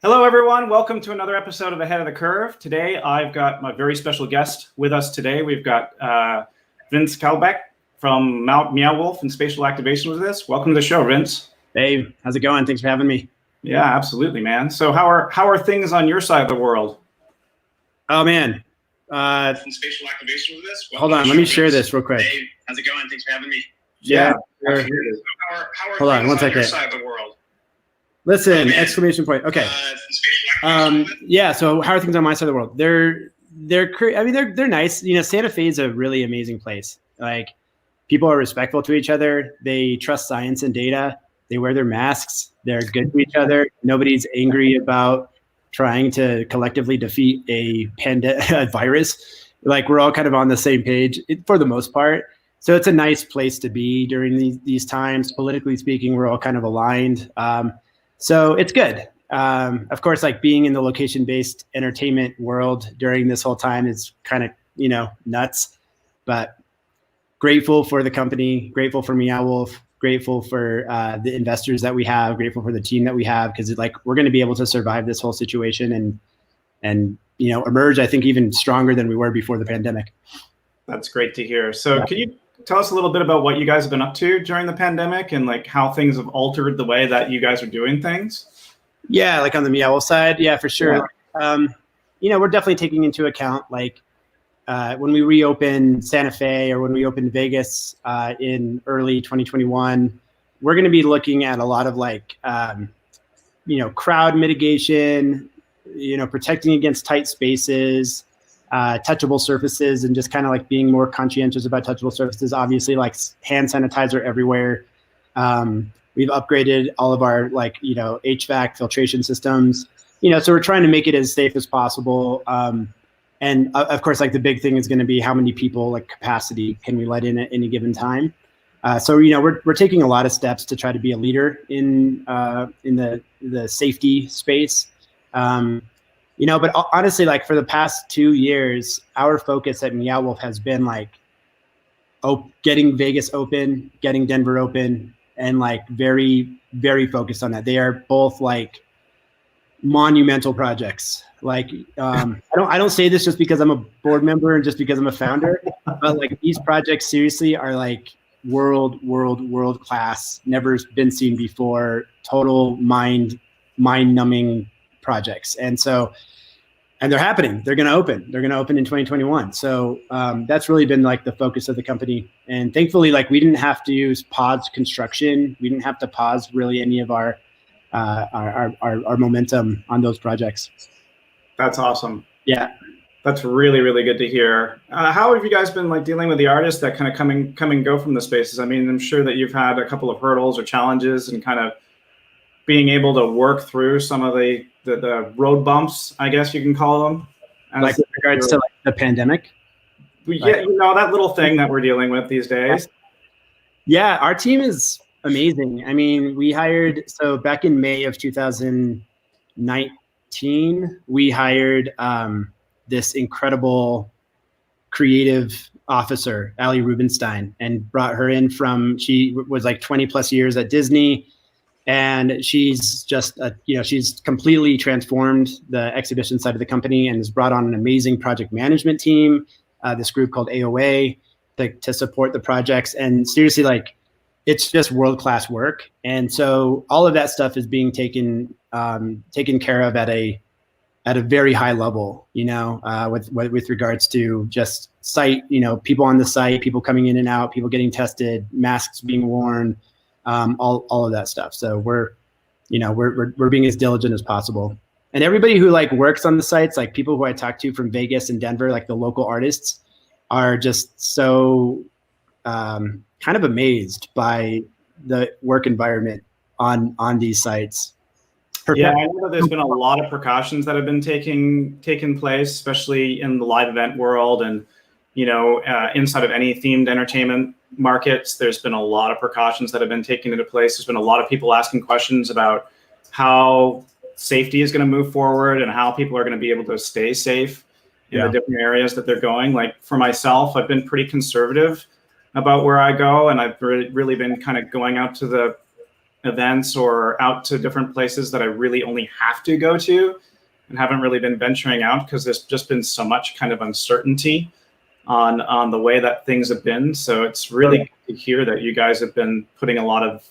Hello, everyone. Welcome to another episode of Ahead of the Curve. Today, I've got my very special guest with us today. We've got Vince Kadlubek from Meow Wolf and Spatial Activations with us. Welcome to the show, Vince. Hey, how's it going? Thanks for having me. Yeah, absolutely, man. So how are things on your side of the world? Oh, man. Spatial Activations with us. Hold on. Let me share this real quick. Hey, how's it going? Thanks for having me. Yeah. Sure. How are Hold on things one second. your side of the world? Listen, exclamation point. Okay. Yeah. So how are things on my side of the world? They're nice. You know, Santa Fe is a really amazing place. Like, people are respectful to each other. They trust science and data. They wear their masks. They're good to each other. Nobody's angry about trying to collectively defeat a virus. Like, we're all kind of on the same page for the most part. So it's a nice place to be during these times. Politically speaking, we're all kind of aligned. So it's good. Of course, like, being in the location-based entertainment world during this whole time is kind of, nuts. But grateful for the company, grateful for Meow Wolf, grateful for the investors that we have, grateful for the team that we have, because we're going to be able to survive this whole situation and emerge, I think, even stronger than we were before the pandemic. That's great to hear. So Can you tell us a little bit about what you guys have been up to during the pandemic and like how things have altered the way that you guys are doing things? Yeah, like on the Meow Wolf side, yeah, for sure. Yeah. We're definitely taking into account when we reopen Santa Fe or when we open Vegas in early 2021, we're going to be looking at a lot of crowd mitigation, protecting against tight spaces, touchable surfaces, and just kind of being more conscientious about touchable surfaces. Obviously, hand sanitizer everywhere. We've upgraded all of our HVAC filtration systems. So we're trying to make it as safe as possible. And of course, the big thing is going to be how many people, capacity, can we let in at any given time. So we're taking a lot of steps to try to be a leader in the safety space. But honestly, for the past 2 years, our focus at Meow Wolf has been getting Vegas open, getting Denver open, and very, very focused on that. They are both monumental projects. I don't say this just because I'm a board member and just because I'm a founder, but these projects seriously are world class, never been seen before, total mind numbing projects. And they're happening. They're going to open. They're going to open in 2021. So that's really been the focus of the company. And thankfully, we didn't have to pause construction. We didn't have to pause really any of our momentum on those projects. That's awesome. Yeah. That's really, really good to hear. How have you guys been dealing with the artists that kind of come and go from the spaces? I mean, I'm sure that you've had a couple of hurdles or challenges and kind of being able to work through some of the road bumps, I guess you can call them. With regards to the pandemic? Yeah, that little thing that we're dealing with these days. Yeah, our team is amazing. I mean, we hired, so back in May of 2019, we hired this incredible creative officer, Ali Rubenstein, and brought her in she was 20 plus years at Disney. And she's just, she's completely transformed the exhibition side of the company and has brought on an amazing project management team, this group called AOA, to support the projects. And seriously, it's just world-class work. And so all of that stuff is being taken care of at a very high level, with regards to just site, people on the site, people coming in and out, people getting tested, masks being worn, all of that stuff. So we're being as diligent as possible. And everybody who works on the sites, people who I talk to from Vegas and Denver, the local artists, are just so kind of amazed by the work environment on these sites. Yeah, I know that there's been a lot of precautions that have been taking place, especially in the live event world and inside of any themed entertainment markets. There's been a lot of precautions that have been taken into place. There's been a lot of people asking questions about how safety is going to move forward and how people are going to be able to stay safe in the different areas that they're going. For myself, I've been pretty conservative about where I go, and I've really been kind of going out to the events or out to different places that I really only have to go to, and haven't really been venturing out because there's just been so much kind of uncertainty on the way that things have been. So it's really good to hear that you guys have been putting a lot of,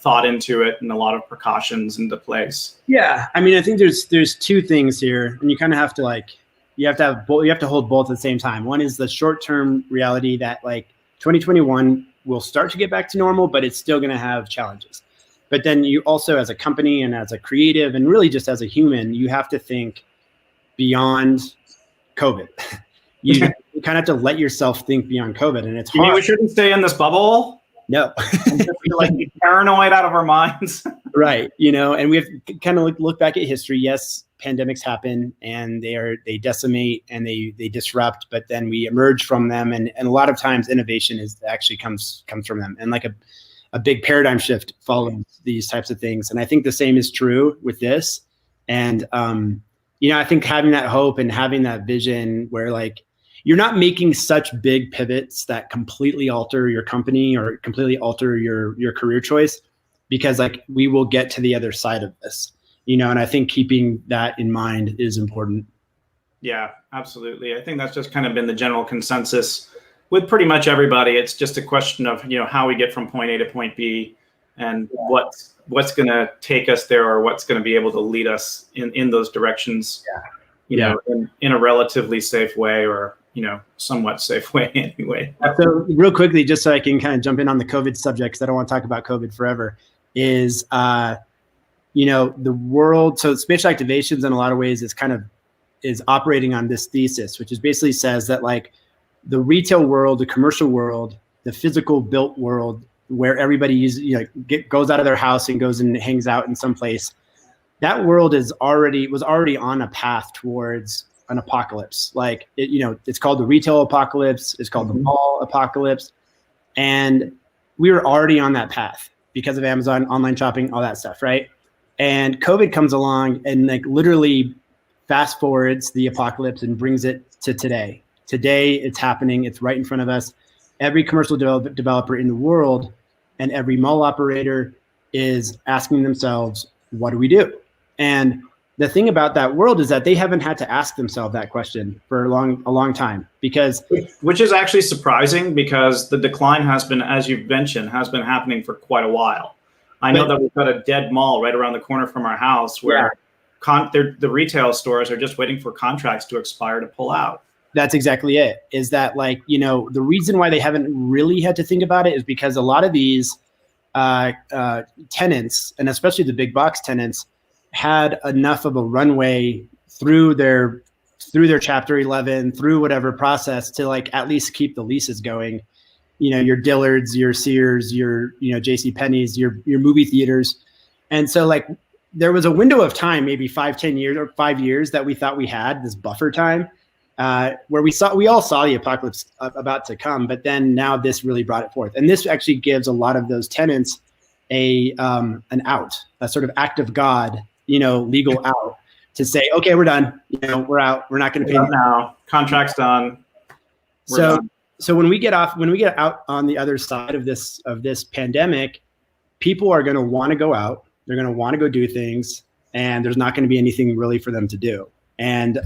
thought into it and a lot of precautions into place. Yeah, I mean, I think there's two things here, and you kind of have to you have to hold both at the same time. One is the short-term reality that 2021 will start to get back to normal, but it's still going to have challenges. But then you also, as a company and as a creative and really just as a human, you have to think beyond COVID. You kind of have to let yourself think beyond COVID, and it's hard. You mean we shouldn't stay in this bubble? No. And just be paranoid out of our minds. Right. And we have to kind of look back at history. Yes, pandemics happen and they decimate and they disrupt, but then we emerge from them. And a lot of times innovation actually comes from them. And a big paradigm shift follows these types of things. And I think the same is true with this. And, I think having that hope and having that vision where you're not making such big pivots that completely alter your company or completely alter your career choice, because we will get to the other side of this, and I think keeping that in mind is important. Yeah, absolutely. I think that's just kind of been the general consensus with pretty much everybody. It's just a question of, how we get from point A to point B and what's going to take us there, or what's going to be able to lead us in those directions, in a relatively safe way, or somewhat safe way anyway. So real quickly, just so I can kind of jump in on the COVID subject, because I don't want to talk about COVID forever, is, the world, so Spatial Activations in a lot of ways is operating on this thesis, which is basically says that the retail world, the commercial world, the physical built world, where everybody goes out of their house and goes and hangs out in some place, that world was already on a path towards an apocalypse. It's called the retail apocalypse. It's called the mall apocalypse. And we were already on that path because of Amazon, online shopping, all that stuff, right? And COVID comes along and literally fast forwards the apocalypse and brings it to today. Today it's happening. It's right in front of us. Every commercial developer in the world and every mall operator is asking themselves, what do we do? And the thing about that world is that they haven't had to ask themselves that question for a long time, because which is actually surprising, because the decline has been, as you've mentioned, happening for quite a while. I know that we've got a dead mall right around the corner from our house where the retail stores are just waiting for contracts to expire to pull out. That's exactly it. Is that the reason why they haven't really had to think about it is because a lot of these tenants, and especially the big box tenants, had enough of a runway through their Chapter 11, through whatever process to at least keep the leases going. Your Dillards, your Sears, your JCPenney's, your movie theaters. And so there was a window of time, maybe 5 years that we thought we had this buffer time, where we all saw the apocalypse about to come, but then now this really brought it forth. And this actually gives a lot of those tenants an out, a sort of act of God, legal out, to say, okay, we're done. We're out. We're not going to pay now. Contract's done. So when we get out on the other side of this pandemic, people are going to want to go out. They're going to want to go do things, and there's not going to be anything really for them to do. And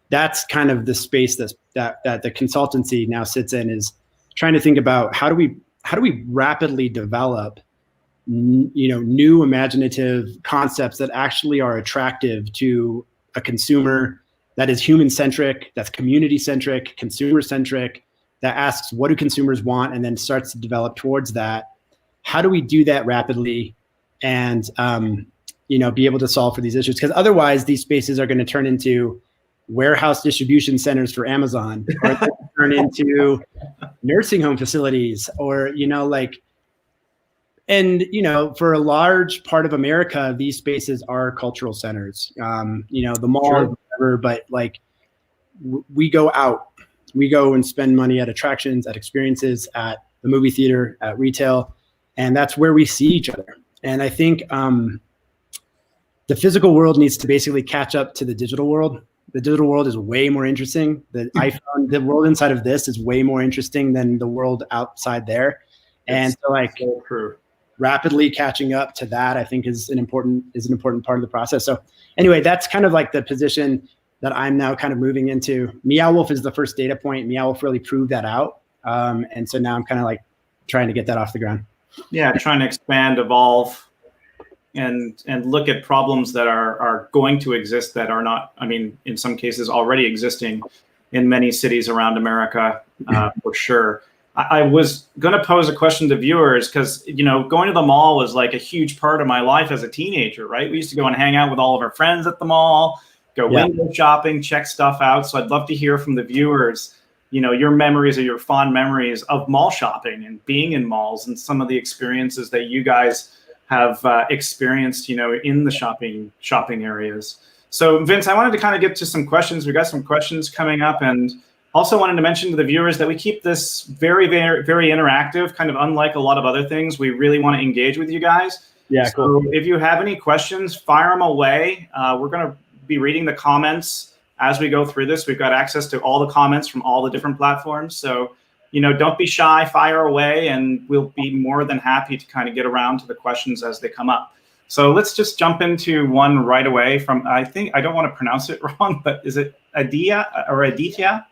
that's kind of the space that the consultancy now sits in, is trying to think about how do we rapidly develop new imaginative concepts that actually are attractive to a consumer, that is human-centric, that's community-centric, consumer-centric, that asks what do consumers want, and then starts to develop towards that. How do we do that rapidly and be able to solve for these issues? Because otherwise these spaces are going to turn into warehouse distribution centers for Amazon, or turn into nursing home facilities, or and for a large part of America, these spaces are cultural centers. The mall, whatever, but we go out, we go and spend money at attractions, at experiences, at the movie theater, at retail, and that's where we see each other. And I think the physical world needs to basically catch up to the digital world. The digital world is way more interesting. The iPhone, the world inside of this is way more interesting than the world outside there. And so so true. rapidly catching up to that, I think is an important part of the process. So anyway, that's kind of like the position that I'm now kind of moving into. Meow Wolf is the first data point. Meow Wolf really proved that out. And so now I'm kind of like trying to get that off the ground. Yeah, trying to expand, evolve, and look at problems that are going to exist that are not, I mean, in some cases already existing in many cities around America, for sure. I was going to pose a question to viewers because, you know, going to the mall was like a huge part of my life as a teenager, right? We used to go and hang out with all of our friends at the mall, go window shopping, check stuff out. So I'd love to hear from the viewers, you know, your memories or your fond memories of mall shopping and being in malls and some of the experiences that you guys have experienced, you know, in the shopping areas. So Vince, I wanted to kind of get to some questions. We got some questions coming up, and also wanted to mention to the viewers that we keep this very, very, very interactive, kind of unlike a lot of other things. We really want to engage with you guys. Yeah, cool. So if you have any questions, fire them away. We're going to be reading the comments as we go through this. We've got access to all the comments from all the different platforms. So, you know, don't be shy, fire away, and we'll be more than happy to kind of get around to the questions as they come up. So let's just jump into one right away from, I think, I don't want to pronounce it wrong, but is it Adia or Aditya?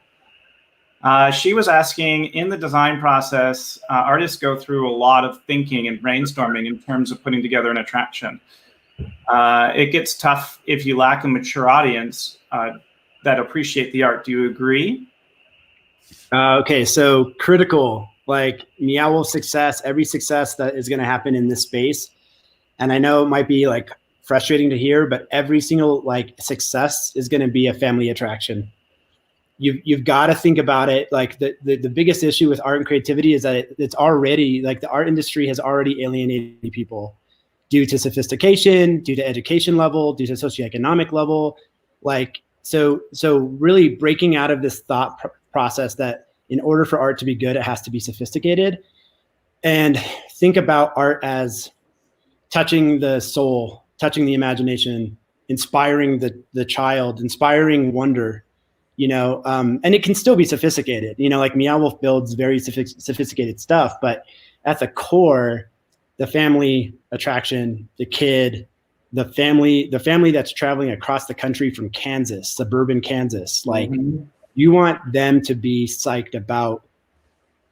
She was asking, in the design process, artists go through a lot of thinking and brainstorming in terms of putting together an attraction. It gets tough if you lack a mature audience that appreciate the art. Do you agree? Okay, so critical, like Meow Wolf success, every success that is going to happen in this space. And I know it might be like frustrating to hear, but every single like success is going to be a family attraction. You've got to think about it. Like the biggest issue with art and creativity is that it's already like the art industry has already alienated people due to sophistication, due to education level, due to socioeconomic level. Like, so really breaking out of this thought process that in order for art to be good, it has to be sophisticated, and think about art as touching the soul, touching the imagination, inspiring the child, inspiring wonder. You know, and it can still be sophisticated. You know, like Meow Wolf builds very sophisticated stuff, but at the core, the family attraction, the kid, the family that's traveling across the country from Kansas, suburban Kansas, like you want them to be psyched about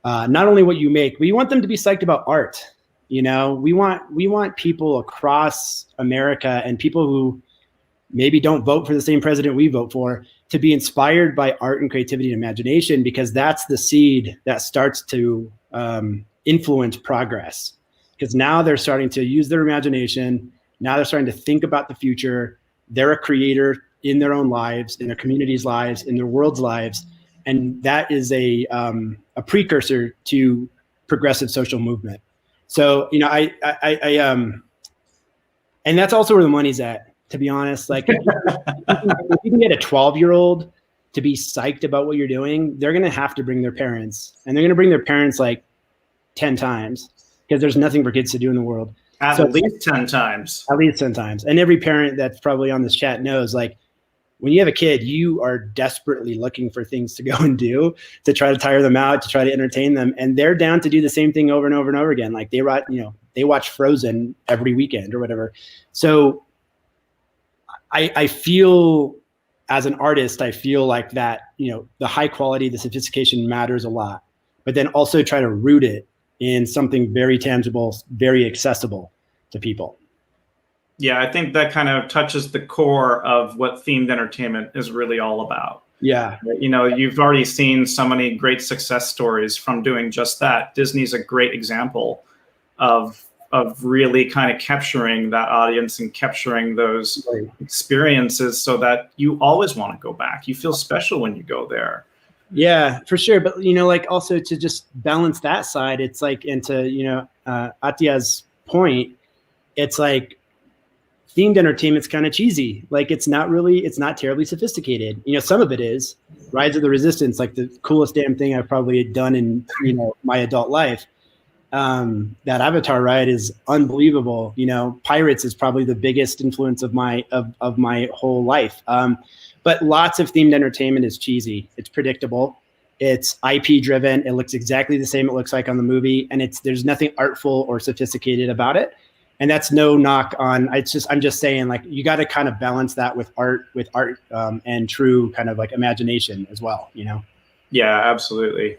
not only what you make, but you want them to be psyched about art. You know, we want people across America and people who maybe don't vote for the same president we vote for to be inspired by art and creativity and imagination, because that's the seed that starts to influence progress. Because now they're starting to use their imagination. Now they're starting to think about the future. They're a creator in their own lives, in their community's lives, in their world's lives. And that is a precursor to progressive social movement. So, you know, and that's also where the money's at. To be honest, like if you can get a 12-year-old to be psyched about what you're doing, they're going to have to bring their parents, and they're going to bring their parents like 10 times because there's nothing for kids to do in the world. At least 10 times. At least 10 times. And every parent that's probably on this chat knows, like, when you have a kid, you are desperately looking for things to go and do to try to tire them out, to try to entertain them. And they're down to do the same thing over and over and over again. Like they watch Frozen every weekend or whatever. So I feel, as an artist, I feel like that, you know, the high quality, the sophistication matters a lot, but then also try to root it in something very tangible, very accessible to people. Yeah, I think that kind of touches the core of what themed entertainment is really all about. Yeah. You know, you've already seen so many great success stories from doing just that. Disney's a great example of really kind of capturing that audience and capturing those experiences so that you always want to go back. You feel special when you go there. Yeah, for sure. But, you know, like also to just balance that side, it's like, and to, you know, Atya's point, it's like themed entertainment's kind of cheesy. Like it's not terribly sophisticated. You know, some of it is. Rise of the Resistance, like the coolest damn thing I've probably done in, you know, my adult life. That Avatar ride is unbelievable. You know, Pirates is probably the biggest influence of my whole life. But lots of themed entertainment is cheesy. It's predictable. It's IP driven. It looks exactly the same it looks like on the movie, and there's nothing artful or sophisticated about it. And that's no knock on. I'm just saying, like, you got to kind of balance that with art, and true kind of like imagination as well. You know? Yeah, absolutely.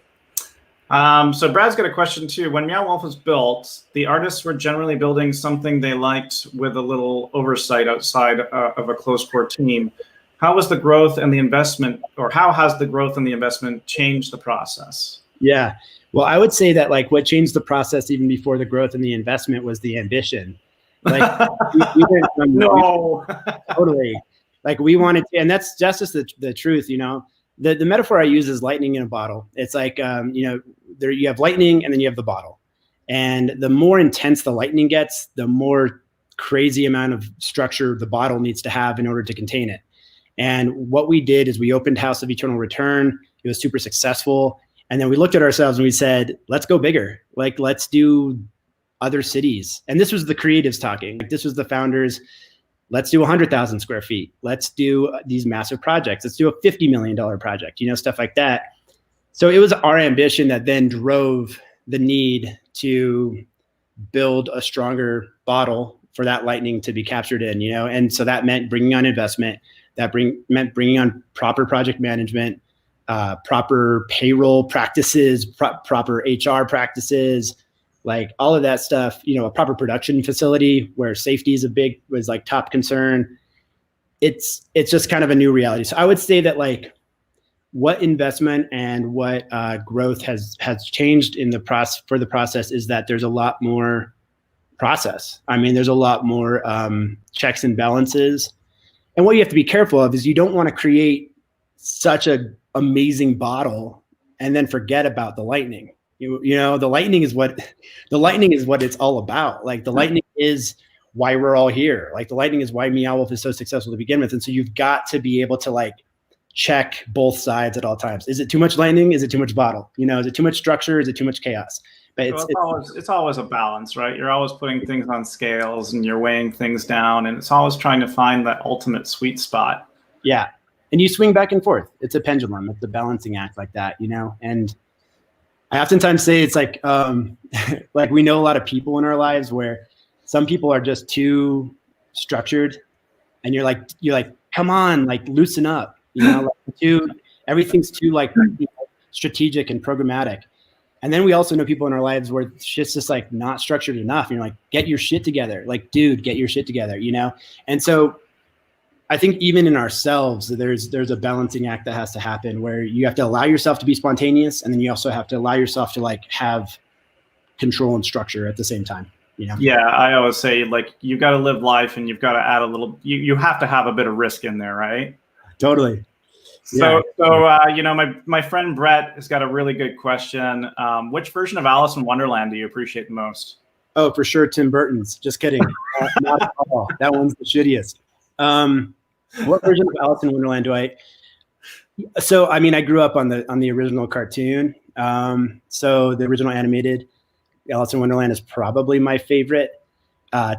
So Brad's got a question too. When Meow Wolf was built, the artists were generally building something they liked with a little oversight outside of a close core team. How was the growth and the investment, or how has the growth and the investment changed the process? Yeah. Well, I would say that like what changed the process even before the growth and the investment was the ambition. Like we no, totally. Like we wanted to, and that's just the truth, you know. The metaphor I use is lightning in a bottle. It's like you know, there you have lightning and then you have the bottle. And the more intense the lightning gets, the more crazy amount of structure the bottle needs to have in order to contain it. And what we did is we opened House of Eternal Return. It was super successful. And then we looked at ourselves and we said, let's go bigger. Like, let's do other cities. And this was the creatives talking. Like, this was the founders. Let's do 100,000 square feet. Let's do these massive projects. Let's do a $50 million project, you know, stuff like that. So it was our ambition that then drove the need to build a stronger bottle for that lightning to be captured in, you know? And so that meant bringing on investment. That meant bringing on proper project management, proper payroll practices, proper HR practices, like all of that stuff, you know, a proper production facility where safety was like top concern. It's just kind of a new reality. So I would say that like what investment and what growth has changed in the process is that there's a lot more process. I mean, there's a lot more checks and balances. And what you have to be careful of is you don't want to create such an amazing bottle and then forget about the lightning. You know, the lightning is what it's all about. Like the lightning is why we're all here. Like the lightning is why Meow Wolf is so successful to begin with. And so you've got to be able to like check both sides at all times. Is it too much lightning? Is it too much bottle? You know, is it too much structure? Is it too much chaos? But it's always a balance, right? You're always putting things on scales and you're weighing things down, and it's always trying to find that ultimate sweet spot. Yeah. And you swing back and forth. It's a pendulum. It's a balancing act like that, you know? And I oftentimes say it's like, like we know a lot of people in our lives where some people are just too structured and you're like, come on, like loosen up, you know, like everything's too like strategic and programmatic. And then we also know people in our lives where shit's just like not structured enough. And you're like, get your shit together. Like, dude, get your shit together, you know? And so I think even in ourselves, there's a balancing act that has to happen where you have to allow yourself to be spontaneous. And then you also have to allow yourself to like have control and structure at the same time, you know? Yeah. I always say like, you got to live life and you've got to add a little, you have to have a bit of risk in there, right? Totally. So you know, my friend Brett has got a really good question. Which version of Alice in Wonderland do you appreciate the most? Oh, for sure, Tim Burton's. Just kidding. Not at all. That one's the shittiest. What version of Alice in Wonderland do I? So, I mean, I grew up on the original cartoon. So the original animated Alice in Wonderland is probably my favorite.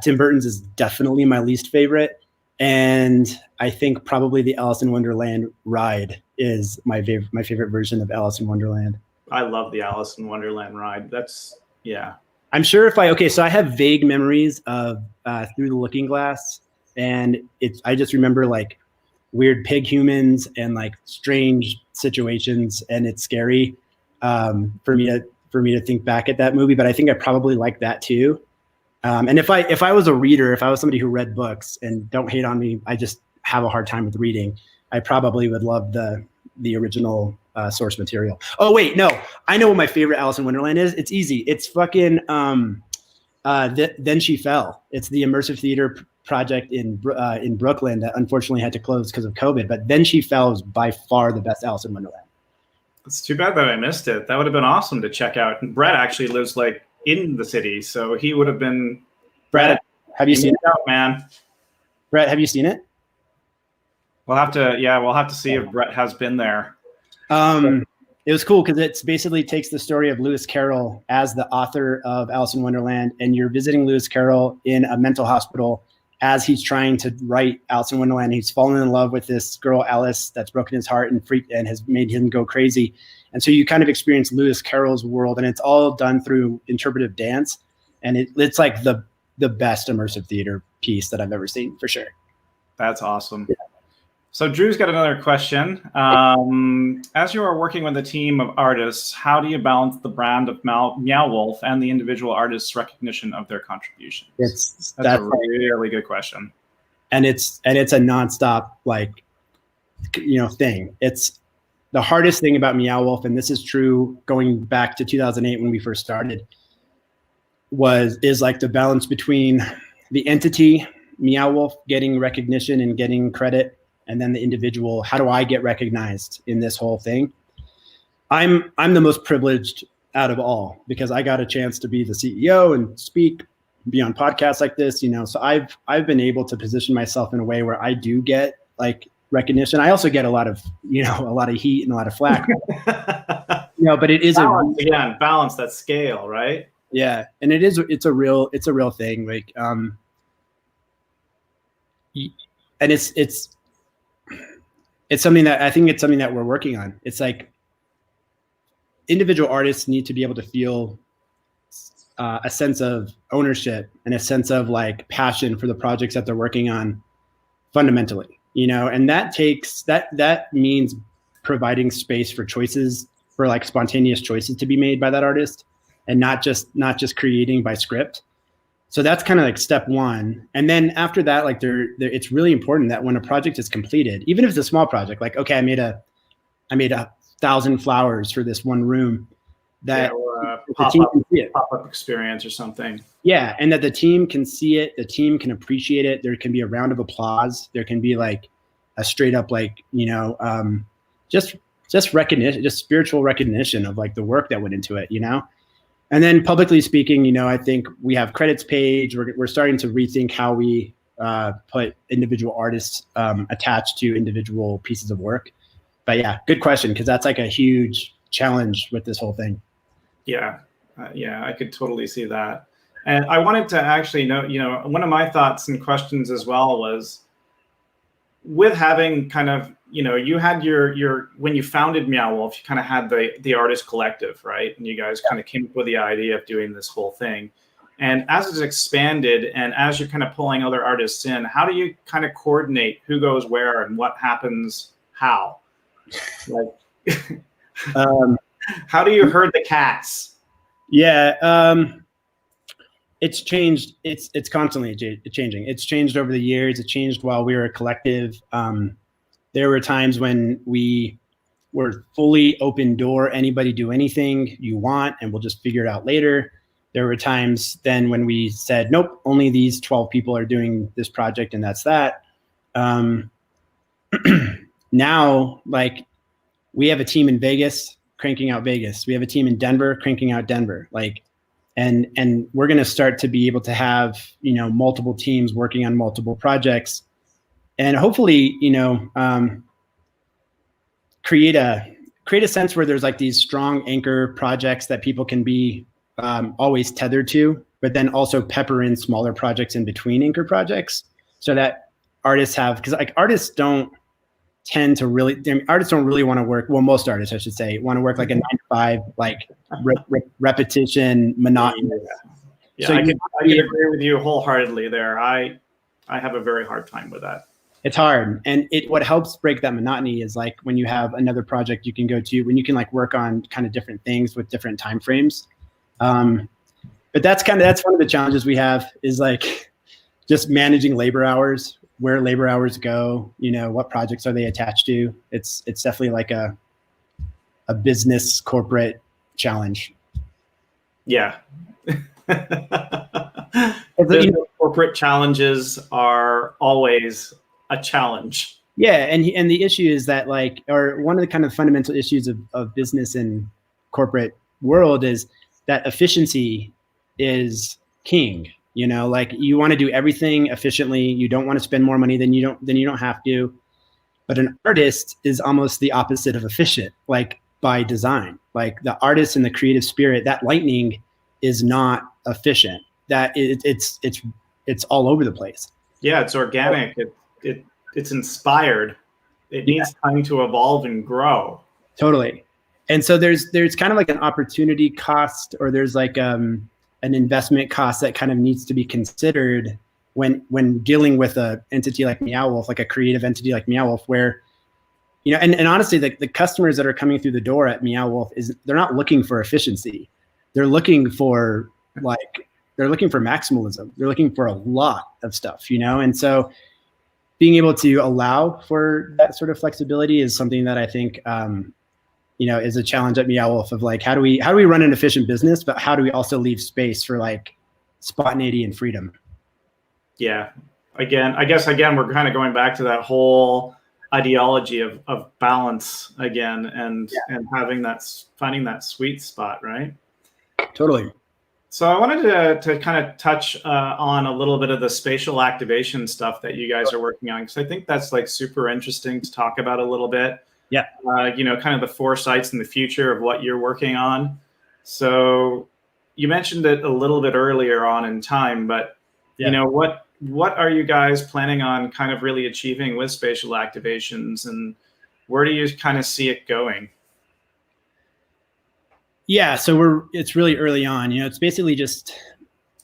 Tim Burton's is definitely my least favorite. And I think probably the Alice in Wonderland ride is my favorite version of Alice in Wonderland. I love the Alice in Wonderland ride. Yeah. I'm sure so I have vague memories of Through the Looking Glass, and I just remember like weird pig humans and like strange situations, and it's scary for me to think back at that movie. But I think I probably like that too. And if I was a reader, if I was somebody who read books, and don't hate on me, I just have a hard time with reading, I probably would love the original source material. Oh wait, no, I know what my favorite Alice in Wonderland is. It's easy. It's fucking Then She Fell. It's the immersive theater project in Brooklyn that unfortunately had to close because of COVID. But Then She Fell is by far the best Alice in Wonderland. It's too bad that I missed it. That would have been awesome to check out. And Brett actually lives like in the city, so he would have been. Brett, have you seen it? Out, man. Brett, have you seen it? We'll have to see if Brett has been there. It was cool because it basically takes the story of Lewis Carroll as the author of Alice in Wonderland, and you're visiting Lewis Carroll in a mental hospital as he's trying to write Alice in Wonderland. He's fallen in love with this girl, Alice, that's broken his heart and has made him go crazy. And so you kind of experience Lewis Carroll's world, and it's all done through interpretive dance. And it's like the best immersive theater piece that I've ever seen, for sure. That's awesome. Yeah. So Drew's got another question. As you are working with a team of artists, how do you balance the brand of Meow Wolf and the individual artists' recognition of their contributions? That's a really good question. And it's a nonstop, like, thing. It's the hardest thing about Meow Wolf, and this is true going back to 2008 when we first started, is like the balance between the entity, Meow Wolf, getting recognition and getting credit, and then the individual, how do I get recognized in this whole thing? I'm the most privileged out of all, because I got a chance to be the CEO and speak, be on podcasts like this, so I've been able to position myself in a way where I do get like recognition. I also get a lot of heat and a lot of flack. But it is balance that scale, right? Yeah, and it's a real thing, like and it's something that I think we're working on. It's like individual artists need to be able to feel a sense of ownership and a sense of like passion for the projects that they're working on fundamentally, and that means providing space for choices, for like spontaneous choices to be made by that artist, and not just creating by script. So that's kind of like step one. And then after that, like it's really important that when a project is completed, even if it's a small project, like, okay, I made 1,000 flowers for this one room, that the team can see it. Pop-up experience or something. Yeah, and that the team can see it, the team can appreciate it. There can be a round of applause. There can be like a straight up like, just recognition, just spiritual recognition of like the work that went into it, And then publicly speaking, I think we have credits page. We're starting to rethink how we put individual artists attached to individual pieces of work. But yeah, good question, because that's like a huge challenge with this whole thing. Yeah, I could totally see that. And I wanted to actually know, one of my thoughts and questions as well was, with having kind of, you had your when you founded Meow Wolf, you kind of had the artist collective, right? And you guys kind of came up with the idea of doing this whole thing. And as it's expanded and as you're kind of pulling other artists in, how do you kind of coordinate who goes where and what happens how? Like, how do you herd the cats? Yeah, it's changed. It's constantly changing. It's changed over the years. It changed while we were a collective. There were times when we were fully open door. Anybody do anything you want, and we'll just figure it out later. There were times then when we said, nope, only these 12 people are doing this project, and that's that. Now, like, we have a team in Vegas cranking out Vegas. We have a team in Denver cranking out Denver. Like, and we're going to start to be able to have, multiple teams working on multiple projects, and hopefully, create a sense where there's like these strong anchor projects that people can be always tethered to, but then also pepper in smaller projects in between anchor projects, so that artists have, because like artists don't really want to work. Well, most artists, I should say, want to work like a 9-to-5, like repetition, monotonous. Yeah, so I can agree with you wholeheartedly there. I have a very hard time with that. It's hard, and what helps break that monotony is like when you have another project you can go to, when you can like work on kind of different things with different time frames. But that's one of the challenges we have, is like just managing labor hours, where labor hours go, what projects are they attached to. It's definitely like a business corporate challenge. Yeah. Corporate challenges are always a challenge. Yeah, and the issue is that one of the kind of fundamental issues of business and corporate world is that efficiency is king. Like, you want to do everything efficiently. You don't want to spend more money than you don't have to. But an artist is almost the opposite of efficient, like by design. Like the artist and the creative spirit, that lightning is not efficient. That it's all over the place. Yeah, it's organic. It's inspired. It needs time to evolve and grow. Totally. And so there's kind of like an opportunity cost, or there's like an investment cost that kind of needs to be considered when dealing with a entity like Meow Wolf, like a creative entity like Meow Wolf, where, you know, and honestly, the customers that are coming through the door at Meow Wolf they're not looking for efficiency. They're looking for maximalism. They're looking for a lot of stuff, you know? And so being able to allow for that sort of flexibility is something that I think, you know, is a challenge at Meow Wolf of like, how do we run an efficient business, but how do we also leave space for like spontaneity and freedom? Yeah. Again, we're kind of going back to that whole ideology of balance again, and finding that sweet spot, right? Totally. So I wanted to kind of touch on a little bit of the spatial activation stuff that you guys are working on, because I think that's like super interesting to talk about a little bit. Yeah. You know, kind of the foresights in the future of what you're working on. So you mentioned it a little bit earlier on in time, but you know, what are you guys planning on kind of really achieving with spatial activations, and where do you kind of see it going? Yeah, so it's really early on. You know, it's basically just,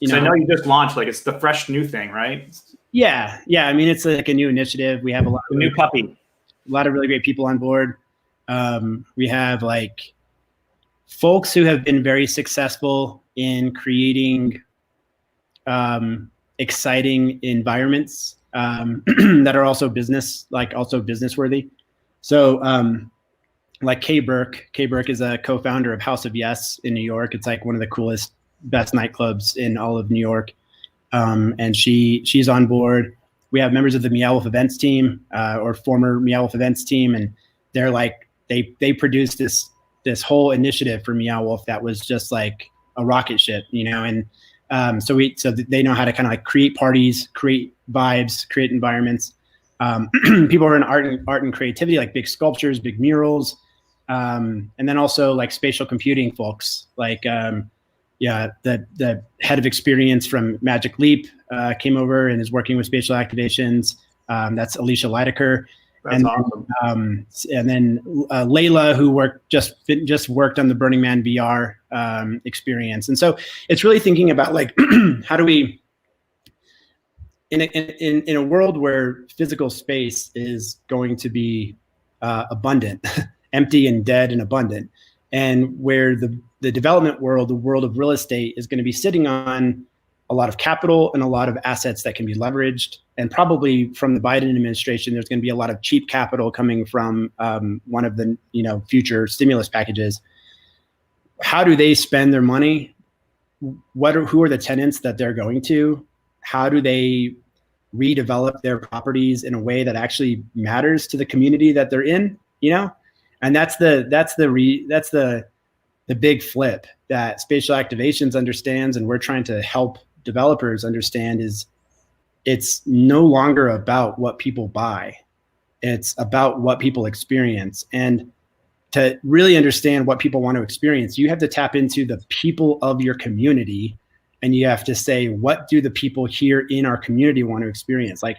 you know. So I know you just launched, like, it's the fresh new thing, right? Yeah. I mean, it's like a new initiative. We have a new puppy. A lot of really great people on board. We have like folks who have been very successful in creating exciting environments that are also business worthy. So like Kay Burke is a co-founder of House of Yes in New York. It's like one of the coolest, best nightclubs in all of New York. And she's on board. We have members of the Meow Wolf events team, or former Meow Wolf events team. And they're like, they produced this whole initiative for Meow Wolf that was just like a rocket ship, you know? And so they know how to kind of like create parties, create vibes, create environments. People who are in art and creativity, like big sculptures, big murals. And then also like spatial computing folks, like, the head of experience from Magic Leap came over and is working with spatial activations. That's Alicia Leidecker. That's awesome. And then Layla, who just worked on the Burning Man VR experience. And so it's really thinking about like, how do we, in a world where physical space is going to be abundant, empty and dead and abundant, and where the development world, the world of real estate, is going to be sitting on a lot of capital and a lot of assets that can be leveraged. And probably from the Biden administration, there's going to be a lot of cheap capital coming from one of the future stimulus packages. How do they spend their money? Who are the tenants that they're going to? How do they redevelop their properties in a way that actually matters to the community that they're in? You know, and that's the big flip that Spatial Activations understands, and we're trying to help developers understand, is it's no longer about what people buy. It's about what people experience. And to really understand what people want to experience, you have to tap into the people of your community, and you have to say, what do the people here in our community want to experience? Like,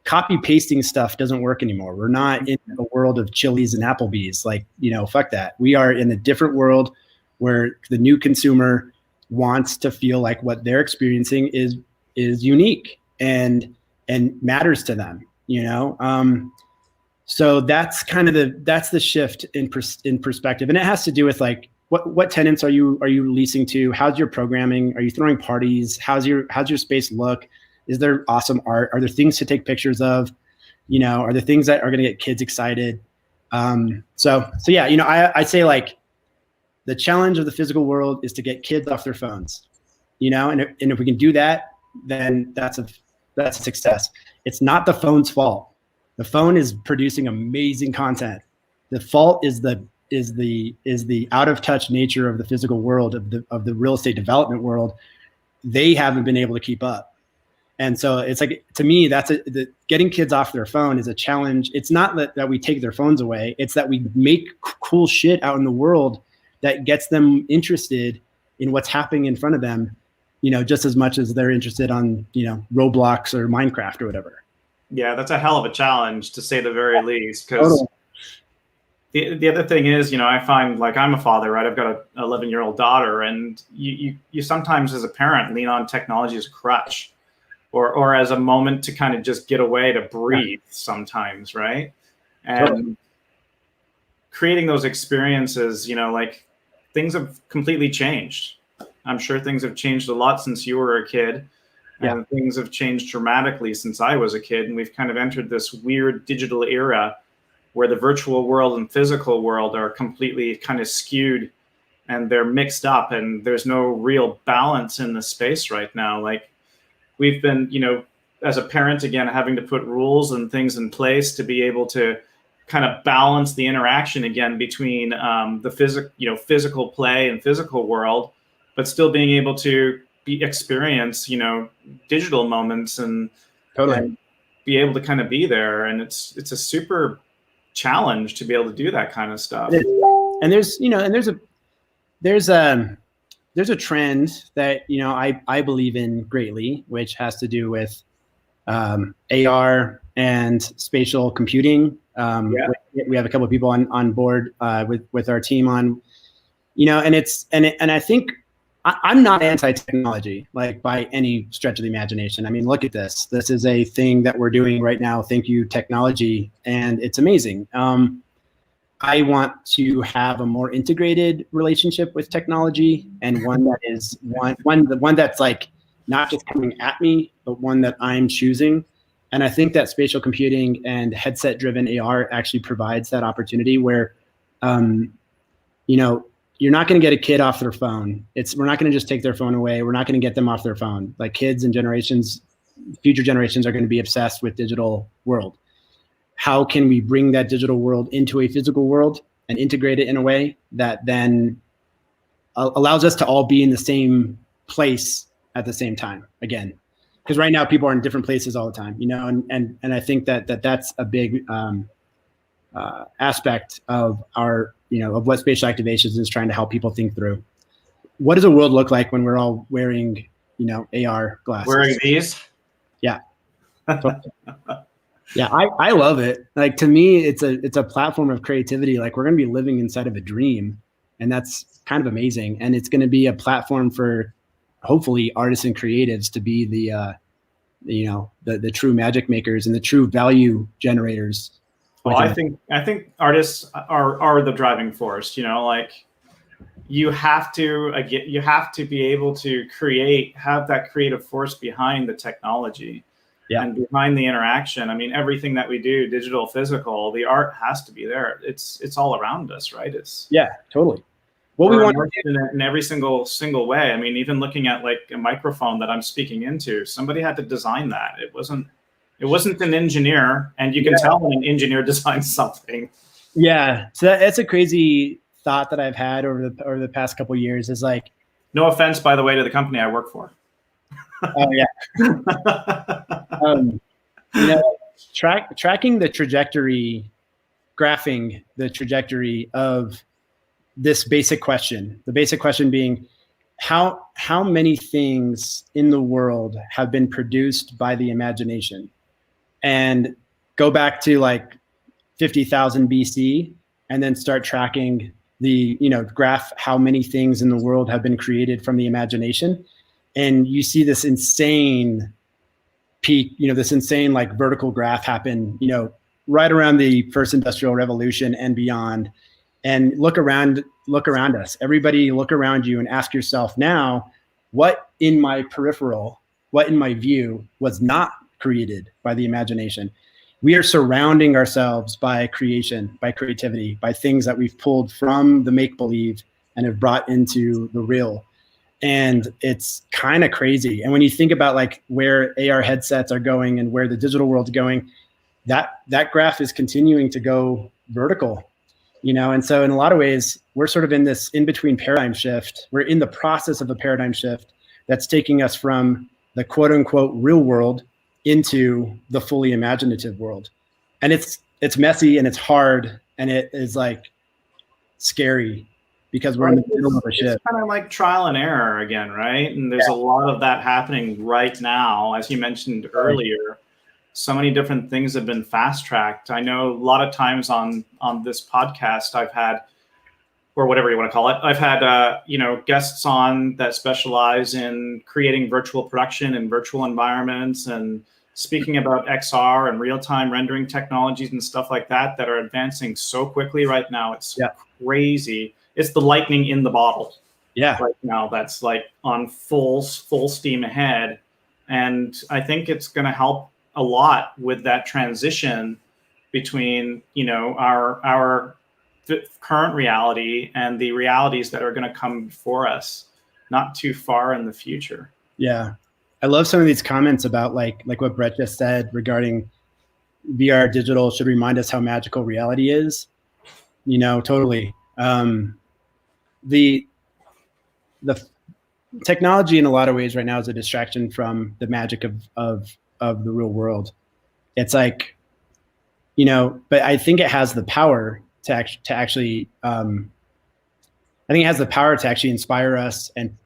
copy pasting stuff doesn't work anymore. We're not in a world of Chili's and Applebee's. Like, fuck that. We are in a different world where the new consumer wants to feel like what they're experiencing is unique and matters to them, So that's kind of the shift in perspective. And it has to do with like, what tenants are you leasing to? How's your programming? Are you throwing parties? How's your space look? Is there awesome art? Are there things to take pictures of? Are there things that are going to get kids excited? So yeah, I say like, the challenge of the physical world is to get kids off their phones, and if we can do that, then that's a success. It's not the phone's fault. The phone is producing amazing content. The fault is the out of touch nature of the physical world, of the real estate development world. They haven't been able to keep up. And so it's like, to me, getting kids off their phone is a challenge. It's not that we take their phones away. It's that we make cool shit out in the world that gets them interested in what's happening in front of them, just as much as they're interested on, Roblox or Minecraft or whatever. Yeah, that's a hell of a challenge, to say the very least, because the other thing is, I find, like, I'm a father, right? I've got a 11-year-old daughter, and you sometimes as a parent lean on technology as a crutch, or as a moment to kind of just get away to breathe sometimes, right? And Totally. creating those experiences, like, things have completely changed. I'm sure things have changed a lot since you were a kid, and things have changed dramatically since I was a kid, and we've kind of entered this weird digital era where the virtual world and physical world are completely kind of skewed, and they're mixed up, and there's no real balance in the space right now. Like, we've been, as a parent, again, having to put rules and things in place to be able to kind of balance the interaction again between the physical play and physical world, but still being able to experience, digital moments and be able to kind of be there. And it's a super challenge to be able to do that kind of stuff. And there's a trend that I believe in greatly, which has to do with AR and spatial computing. We have a couple of people on board with our team on, and I think I'm not anti-technology, like, by any stretch of the imagination. I mean, look at this. This is a thing that we're doing right now. Thank you, technology, and it's amazing. I want to have a more integrated relationship with technology, and one that is one that's like not just coming at me, but one that I'm choosing. And I think that spatial computing and headset-driven AR actually provides that opportunity where, you're not going to get a kid off their phone. We're not going to just take their phone away. We're not going to get them off their phone. Like, kids and future generations are going to be obsessed with digital world. How can we bring that digital world into a physical world and integrate it in a way that then allows us to all be in the same place at the same time again? Because right now people are in different places all the time, and I think that's a big aspect of our, of what Spatial Activations is trying to help people think through. What does a world look like when we're all wearing, AR glasses? Wearing these? Yeah. Yeah, I love it. Like, to me, it's a platform of creativity. Like, we're going to be living inside of a dream, and that's kind of amazing. And it's going to be a platform for, hopefully, artists and creatives to be the true magic makers and the true value generators. Well, I think artists are the driving force. Like, you have to be able to have that creative force behind the technology. Yeah. And behind the interaction. I mean, everything that we do, digital, physical, the art has to be there. It's all around us, right? Totally. What we want in every single way. I mean, even looking at, like, a microphone that I'm speaking into, somebody had to design that. It wasn't an engineer, and you can tell when an engineer designs something. Yeah. So that's a crazy thought that I've had over the past couple of years. Is like, no offense, by the way, to the company I work for. Oh yeah. Tracking the trajectory, graphing the trajectory of this basic question. The basic question being, how many things in the world have been produced by the imagination? And go back to like 50,000 BC, and then start tracking the graph how many things in the world have been created from the imagination. And you see this insane peak, this insane, like, vertical graph happen, right around the first industrial revolution and beyond. And look around us. Everybody look around you and ask yourself now, what in my peripheral, what in my view was not created by the imagination? We are surrounding ourselves by creation, by creativity, by things that we've pulled from the make-believe and have brought into the real. And it's kind of crazy. And when you think about, like, where AR headsets are going and where the digital world's going, that graph is continuing to go vertical, And so in a lot of ways, we're sort of in this in-between paradigm shift. We're in the process of a paradigm shift that's taking us from the quote unquote real world into the fully imaginative world. And it's messy and it's hard and it is, like, scary, because we're in the middle of a shift. It's kind of like trial and error again, right? And there's a lot of that happening right now, as you mentioned earlier. so many different things have been fast tracked. I know a lot of times on this podcast I've had, or whatever you want to call it, I've had guests on that specialize in creating virtual production and virtual environments and speaking about XR and real-time rendering technologies and stuff like that are advancing so quickly right now. It's crazy. It's the lightning in the bottle. Yeah. Right now, that's like on full steam ahead, and I think it's going to help a lot with that transition between our current reality and the realities that are going to come before us, not too far in the future. Yeah, I love some of these comments about like what Brett just said regarding VR digital should remind us how magical reality is. Totally. The technology in a lot of ways right now is a distraction from the magic of the real world. It's like, but I think it has the power to actually I think it has the power to actually inspire us and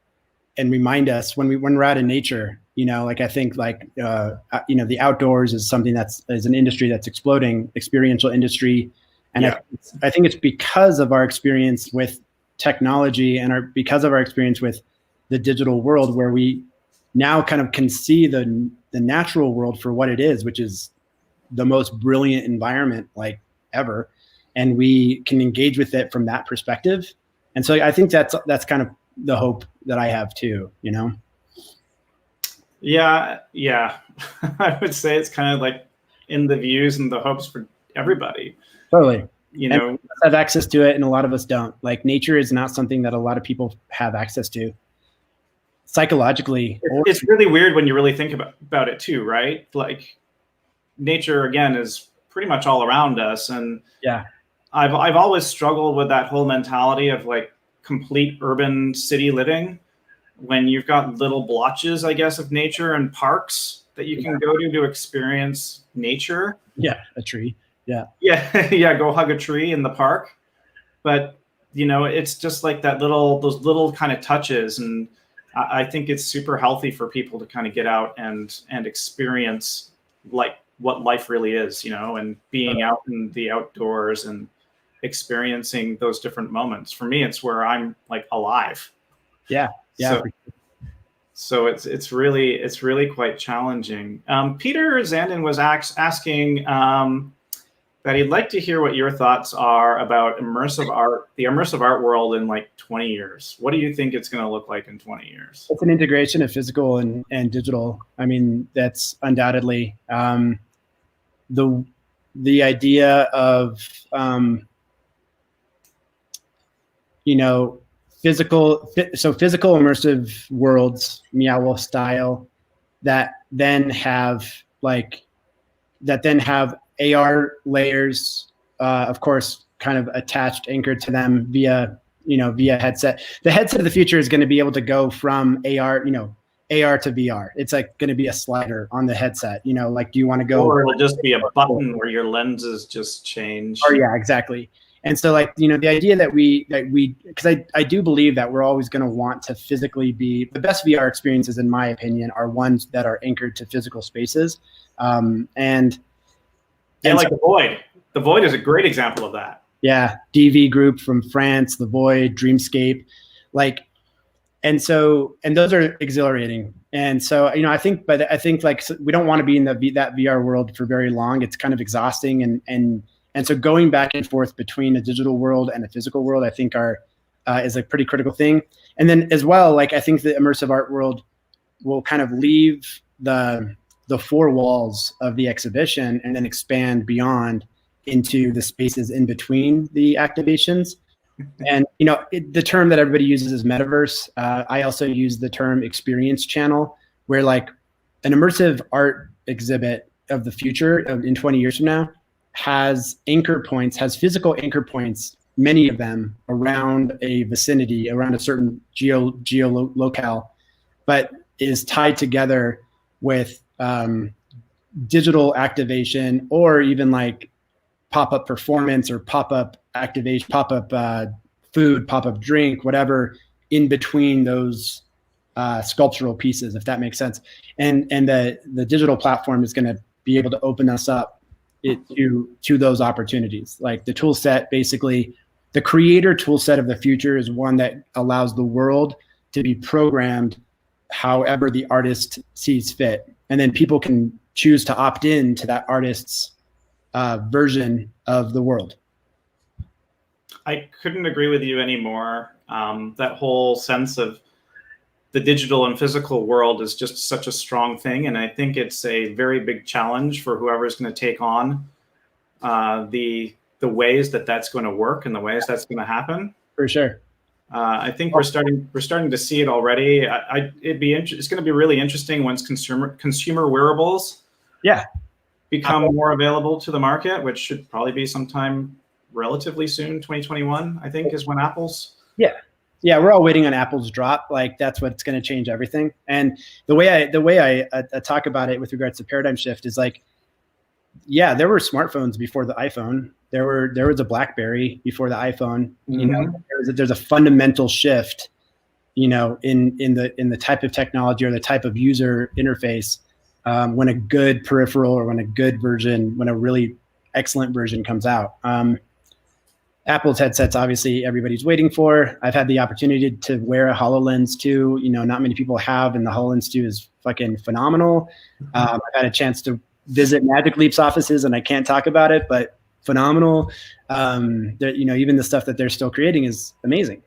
remind us when we're out in nature. I think the outdoors is something is an industry that's exploding, experiential industry, and I think it's because of our experience with technology and because of our experience with the digital world, where we now kind of can see the natural world for what it is, which is the most brilliant environment like ever, and we can engage with it from that perspective. And so I think that's kind of the hope that I have too. Yeah. I would say it's kind of like in the views and the hopes for everybody. Totally. And have access to it, and a lot of us don't. Like, nature is not something that a lot of people have access to psychologically. It's really weird when you really think about it too, right? Like, nature again is pretty much all around us, and I've always struggled with that whole mentality of like complete urban city living, when you've got little blotches, I guess, of nature and parks that you can go to experience nature. Yeah, a tree. Yeah, go hug a tree in the park. But it's just like those little kind of touches, and I think it's super healthy for people to kind of get out and experience like what life really is, and being out in the outdoors and experiencing those different moments. For me, it's where I'm like alive. Yeah. So it's really quite challenging. Peter Zandon was asking that he'd like to hear what your thoughts are about immersive art, the immersive art world in like 20 years. What do you think it's going to look like in 20 years? It's an integration of physical and digital. I mean, that's undoubtedly the idea of physical immersive worlds, Meow Wolf style, that then have AR layers, of course, kind of attached, anchored to them via headset. The headset of the future is going to be able to go from AR to VR. It's like going to be a slider on the headset. Like, do you want to go? Or it'll just be a button where your lenses just change. Oh yeah, exactly. And so, like, the idea that because I do believe that we're always going to want to physically be, the best VR experiences, in my opinion, are ones that are anchored to physical spaces. Like The Void. The Void is a great example of that. Yeah, DV Group from France, The Void, Dreamscape, and those are exhilarating. And so, I think like, we don't want to be in that VR world for very long. It's kind of exhausting, and so going back and forth between a digital world and a physical world, I think is a pretty critical thing. And then as well, like, I think the immersive art world will kind of leave the four walls of the exhibition and then expand beyond into the spaces in between the activations. And, the term that everybody uses is metaverse. I also use the term experience channel, where like an immersive art exhibit of the future in 20 years from now has physical anchor points, many of them around a vicinity, around a certain locale, but is tied together with digital activation, or even like pop-up performance or pop-up activation, pop-up food, pop-up drink, whatever, in between those sculptural pieces, if that makes sense. And the digital platform is going to be able to open us up to those opportunities. Like the tool set, basically, the creator tool set of the future is one that allows the world to be programmed however the artist sees fit. And then people can choose to opt in to that artist's version of the world. I couldn't agree with you anymore. That whole sense of the digital and physical world is just such a strong thing. And I think it's a very big challenge for whoever is going to take on the ways that that's going to work and the ways that's going to happen. For sure. I think we're starting to see it already. It's going to be really interesting once consumer wearables become more available to the market, which should probably be sometime relatively soon. 2021, I think, is when Apple's. Yeah, we're all waiting on Apple's drop. Like that's what's going to change everything. And the way I talk about it with regards to paradigm shift is like, yeah, there were smartphones before the iPhone. There was a BlackBerry before the iPhone. You know, there's a fundamental shift, you know, in the type of technology or the type of user interface when a good peripheral or when a really excellent version comes out. Apple's headsets, obviously, everybody's waiting for. I've had the opportunity to wear a HoloLens 2. You know, not many people have, and the HoloLens 2 is fucking phenomenal. I've had a chance to visit Magic Leap's offices, and I can't talk about it, but phenomenal. You know, even the stuff that they're still creating is amazing.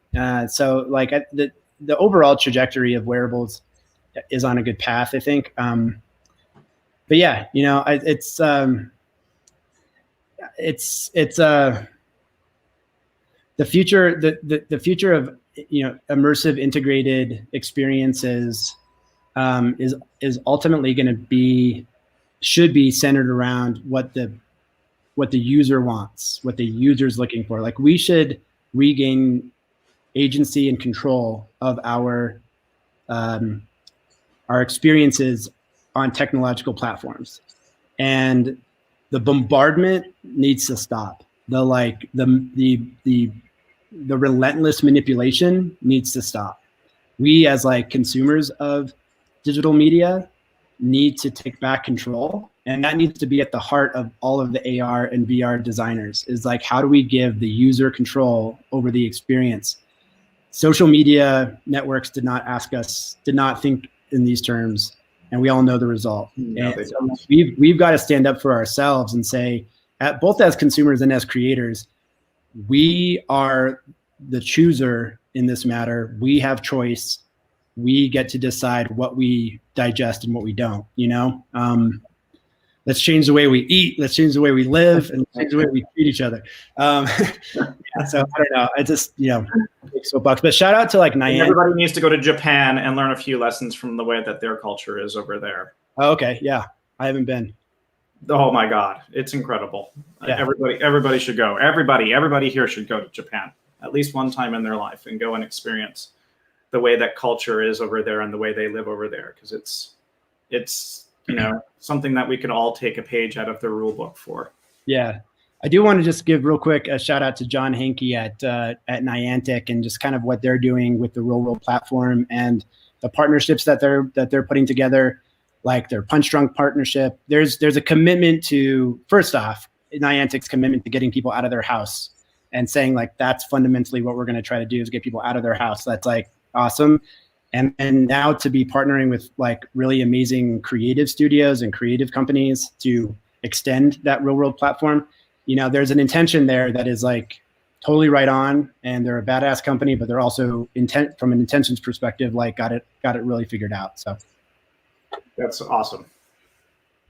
So, like, the overall trajectory of wearables is on a good path, I think. But yeah, you know, it's the future, the future of, you know, immersive integrated experiences is ultimately going to should be centered around what the user wants, what the user's looking for. Like we should regain agency and control of our experiences on technological platforms, and the bombardment needs to stop. The relentless manipulation needs to stop. We as like consumers of digital media need to take back control, and that needs to be at the heart of all of the AR and VR designers, is like, how do we give the user control over the experience? Social media networks did not think in these terms, and we all know the result. No, and so we've got to stand up for ourselves and say, both as consumers and as creators, we are the chooser in this matter. We have choice. We get to decide what we digest and what we don't, you know? Let's change the way we eat. Let's change the way we live, and change the way we treat each other. So I don't know. I just, you know, big soapbox. But shout out to like Niantic. Everybody needs to go to Japan and learn a few lessons from the way that their culture is over there. Oh, okay. Yeah. I haven't been. Oh my God, it's incredible. Yeah. Everybody should go. Everybody here should go to Japan at least one time in their life and go and experience the way that culture is over there and the way they live over there. Because it's you know, something that we can all take a page out of the rule book for. Yeah. I do want to just give real quick a shout out to John Hankey at Niantic and just kind of what they're doing with the Real World platform and the partnerships that they're putting together. Like their Punch Drunk partnership. There's a commitment to, first off, Niantic's commitment to getting people out of their house and saying like, that's fundamentally what we're going to try to do, is get people out of their house. That's like awesome. And now to be partnering with like really amazing creative studios and creative companies to extend that Real World platform. You know, there's an intention there that is like totally right on, and they're a badass company, but they're also from an intentions perspective, like got it really figured out. So. That's awesome,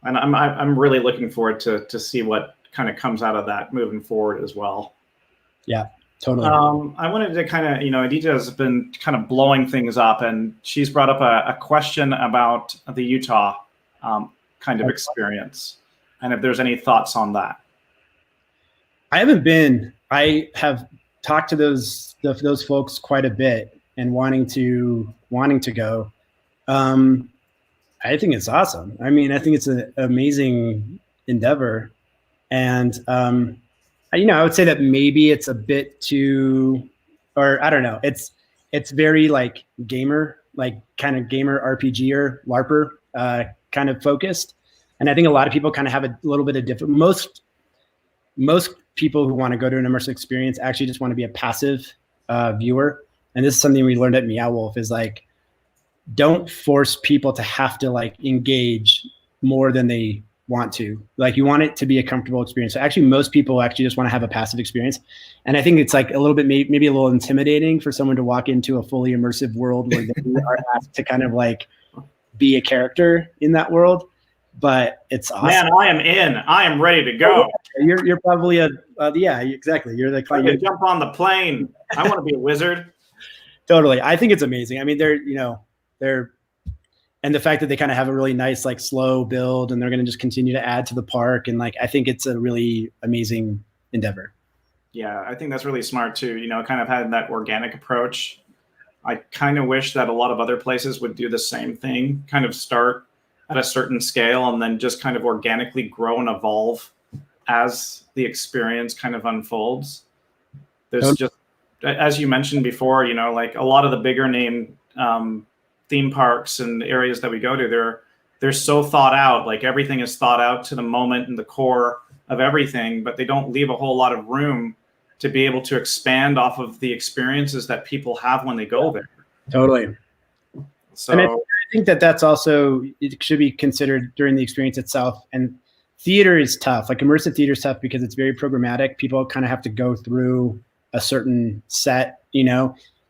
and I'm really looking forward to see what kind of comes out of that moving forward as well. Yeah, totally. I wanted to kind of, you know, Aditya has been kind of blowing things up, and she's brought up a question about the Utah kind of experience, and if there's any thoughts on that. I haven't been. I have talked to those folks quite a bit and wanting to go. I think it's awesome. I mean, I think it's an amazing endeavor. And, you know, I would say that maybe it's a bit too, or I don't know. It's very like gamer, like kind of gamer RPGer, LARPer kind of focused. And I think a lot of people kind of have a little bit of different, most people who want to go to an immersive experience actually just want to be a passive viewer. And this is something we learned at Meow Wolf is like, don't force people to have to like engage more than they want to. Like you want it to be a comfortable experience. So actually most people actually just want to have a passive experience. And I think it's like a little bit, maybe a little intimidating for someone to walk into a fully immersive world where they are asked to kind of like be a character in that world. But it's awesome. Man, I am in. I am ready to go. You're probably yeah, exactly. You're the I can jump on the plane. I want to be a wizard. Totally. I think it's amazing. I mean, they're and the fact that they kind of have a really nice, like slow build and they're going to just continue to add to the park. And like, I think it's a really amazing endeavor. Yeah, I think that's really smart too. Kind of had that organic approach. I kind of wish that a lot of other places would do the same thing, kind of start at a certain scale and then just kind of organically grow and evolve as the experience kind of unfolds. There's just, as you mentioned before, like a lot of the bigger name theme parks and areas that we go to, they're so thought out, like everything is thought out to the moment and the core of everything, but they don't leave a whole lot of room to be able to expand off of the experiences that people have when they go there. Totally. So and I think that's also, it should be considered during the experience itself. And theater is tough. Like immersive theater is tough because it's very programmatic. People kind of have to go through a certain set,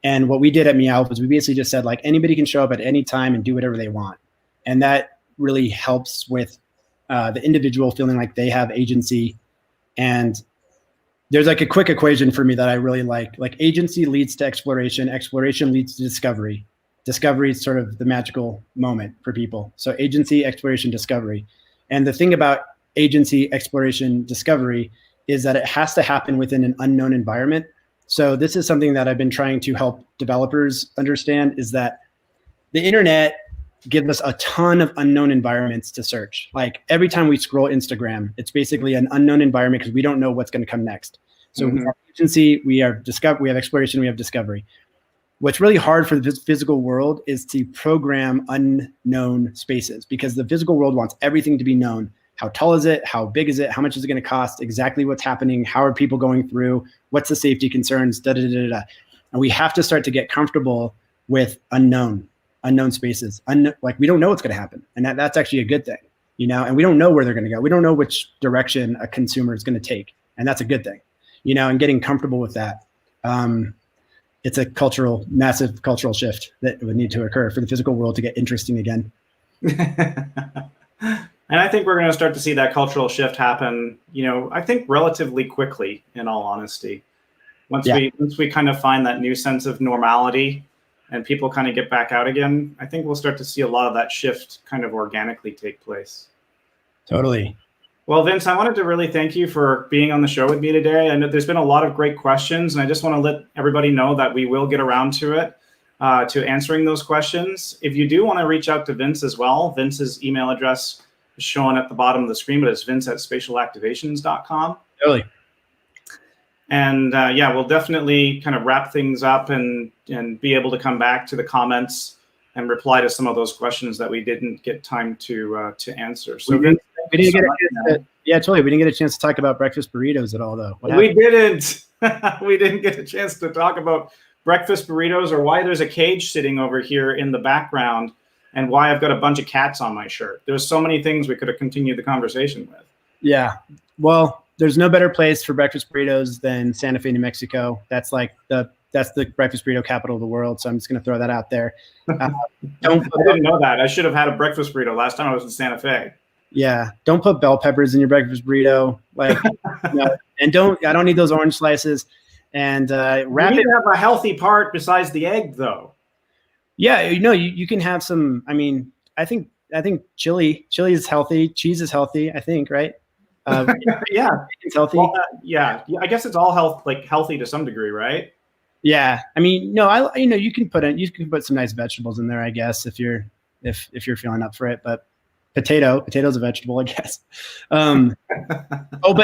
And what we did at Meow was we basically just said like anybody can show up at any time and do whatever they want. And that really helps with the individual feeling like they have agency. And there's like a quick equation for me that I really like agency leads to exploration. Exploration leads to discovery. Discovery is sort of the magical moment for people. So agency, exploration, discovery. And the thing about agency, exploration, discovery is that it has to happen within an unknown environment. So this is something that I've been trying to help developers understand is that the internet gives us a ton of unknown environments to search. Like every time we scroll Instagram, it's basically an unknown environment because we don't know what's going to come next. So we have agency, we have exploration, we have discovery. What's really hard for the physical world is to program unknown spaces because the physical world wants everything to be known. How tall is it? How big is it? How much is it going to cost? Exactly what's happening? How are people going through? What's the safety concerns? And we have to start to get comfortable with unknown spaces. Like we don't know what's going to happen. And that's actually a good thing, and we don't know where they're going to go. We don't know which direction a consumer is going to take. And that's a good thing, and getting comfortable with that. It's a massive cultural shift that would need to occur for the physical world to get interesting again. And I think we're going to start to see that cultural shift happen, I think relatively quickly, in all honesty. Once we kind of find that new sense of normality and people kind of get back out again, I think we'll start to see a lot of that shift kind of organically take place. Totally. Well, Vince, I wanted to really thank you for being on the show with me today. I know there's been a lot of great questions, and I just want to let everybody know that we will get around to it, to answering those questions. If you do want to reach out to Vince as well, Vince's email address is shown at the bottom of the screen, but it's vince@spatialactivations.com. Totally. And we'll definitely kind of wrap things up and be able to come back to the comments and reply to some of those questions that we didn't get time to answer. So Vince, we didn't get a chance to talk about breakfast burritos at all, though. We didn't. We didn't get a chance to talk about breakfast burritos or why there's a cage sitting over here in the background and why I've got a bunch of cats on my shirt. There's so many things we could have continued the conversation with. Yeah. Well, there's no better place for breakfast burritos than Santa Fe, New Mexico. That's like that's the breakfast burrito capital of the world. So I'm just going to throw that out there. I didn't know that. I should have had a breakfast burrito last time I was in Santa Fe. Yeah. Don't put bell peppers in your breakfast burrito. Like, and I don't need those orange slices. And wrap it. Have a healthy part besides the egg, though. Yeah. You can have some. I mean, I think chili is healthy. Cheese is healthy. I think, right? Yeah, it's healthy. Well, yeah. I guess it's all healthy to some degree, right? Yeah. I mean, no. You can put some nice vegetables in there, I guess, if you're feeling up for it. But potato's a vegetable, I guess. But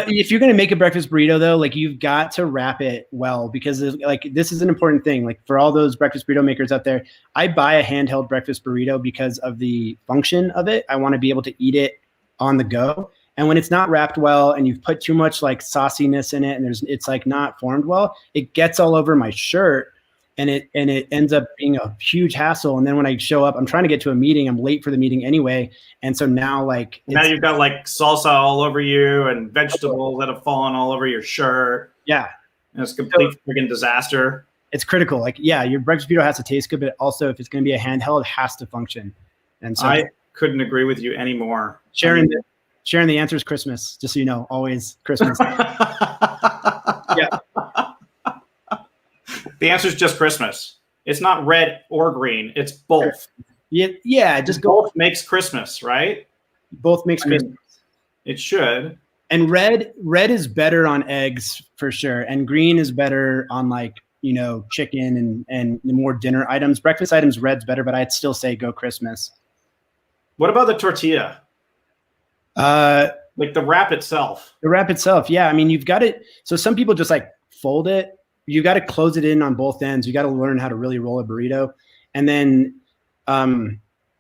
if you're gonna make a breakfast burrito, though, like you've got to wrap it well because this is an important thing. Like for all those breakfast burrito makers out there, I buy a handheld breakfast burrito because of the function of it. I want to be able to eat it on the go. And when it's not wrapped well and you've put too much like sauciness in it and it's like not formed well, it gets all over my shirt and it ends up being a huge hassle. And then when I show up, I'm trying to get to a meeting, I'm late for the meeting anyway. And so now like you've got like salsa all over you and vegetables that have fallen all over your shirt. Yeah. And it's a complete friggin' disaster. It's critical. Like, yeah, your breakfast burrito has to taste good, but also if it's going to be a handheld, it has to function. And so I couldn't agree with you anymore. Sharing the answer is Christmas, just so you know, always Christmas. Yeah. The answer is just Christmas. It's not red or green. It's both. Yeah. Just both makes Christmas, right? Both makes Christmas. It should. And red is better on eggs for sure, and green is better on like, you know, chicken and the more dinner items. Breakfast items, red's better, but I'd still say go Christmas. What about the tortilla? Like the wrap itself. The wrap itself, yeah. I mean, you've got it. So some people just like fold it. You got to close it in on both ends. You got to learn how to really roll a burrito. And then,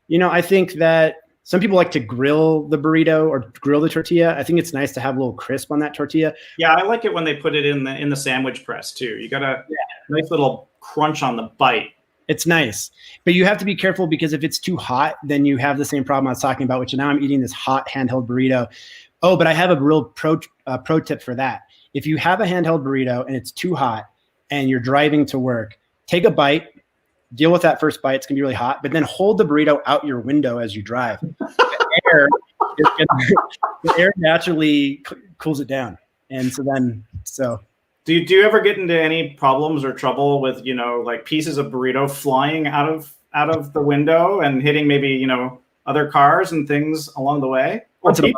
you know, I think that some people like to grill the burrito or grill the tortilla. I think it's nice to have a little crisp on that tortilla. Yeah, I like it when they put it in the sandwich press too. You got a nice little crunch on the bite. It's nice, but you have to be careful because if it's too hot, then you have the same problem I was talking about, which now I'm eating this hot handheld burrito. Oh, but I have a real pro tip for that. If you have a handheld burrito and it's too hot and you're driving to work, take a bite, deal with that first bite. It's gonna be really hot, but then hold the burrito out your window as you drive. The air naturally cools it down. And so Do you ever get into any problems or trouble with, you know, like pieces of burrito flying out of the window and hitting maybe, you know, other cars and things along the way? Once in a while.